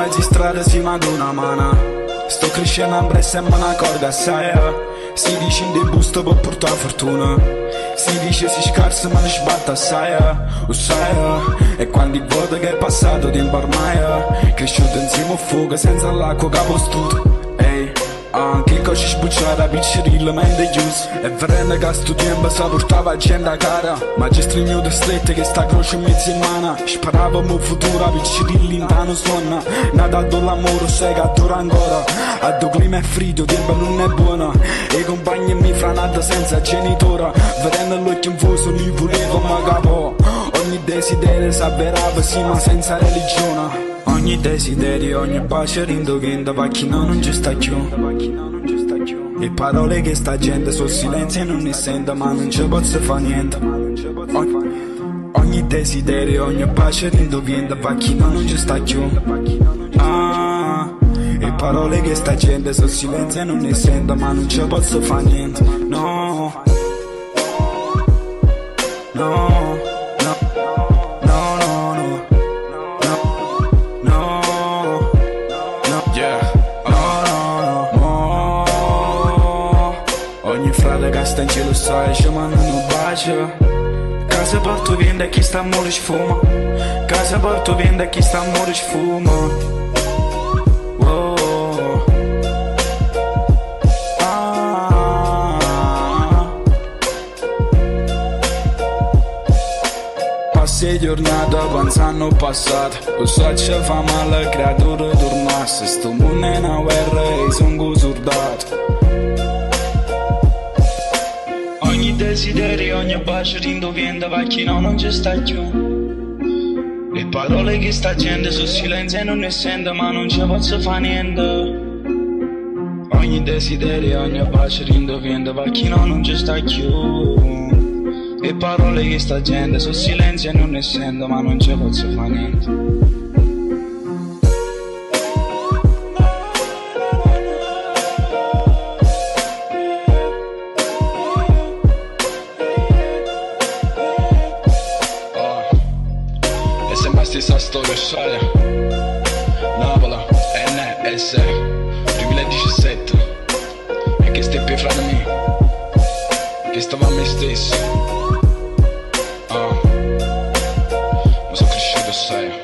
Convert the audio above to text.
mezzo in strada si manca una mano. Sto crescendo a bressa e me ne accorgo assai. Si dice in busto per portare fortuna. Si dice si scarsa ma ne sbatta assai. Lo sai. E quando il voto che è passato tempo ormai. Cresciuto insieme a fuoco senza l'acqua che ha postuto. Ehi, che cosa sbucciare a piccerilla mente chiusa. E verrendo che a sto tempo si portava gente a cara. Ma ci stringnuto strette che sta croce in mezzo in mano. Speravamo il futuro a piccerilla in tano suona. Nadato l'amore sai che dura ancora. A do clima è freddo, tempo non è buono. E compagni mi franata senza genitora. Vedendo l'occhio in fuso li volevo ma capo. Ogni desiderio s'avverava sì ma senza religione. Ogni desiderio, ogni pace rindoghenda va chi no non ci sta più. Le parole che sta gente sul silenzio e non ne sento ma non ci posso fare niente. Ogni desiderio, ogni pace rindoghenda va chi no non ci sta più. Le parole che sta gente sul silenzio e non ne sento ma non ci posso fare niente. No. No. Che sta in cielo sai, ci mandano un bacio. Casa porto vende a chi sta a muore sfuma. Casa porto vende a chi sta a muore sfuma. Oh. Passe giornate pensando al passato. Lo so ci fa male, creatura tornasse. Sto mondo è una guerra e sono soldato. Ogni desiderio, ogni bacio rindovienda va chi no non ci sta più. Le parole che sta gente sul silenzio e non ne sento ma non ci posso fare niente. Ogni desiderio, ogni bacio rindovienda va chi no non ci sta più. Le parole che sta gente sul silenzio e non ne sento ma non ci posso fare niente. Stessa storia, sai. Napoli, NS 2017. E che steppi fra di me, che stava a me stesso. Ma sono cresciuto, sai.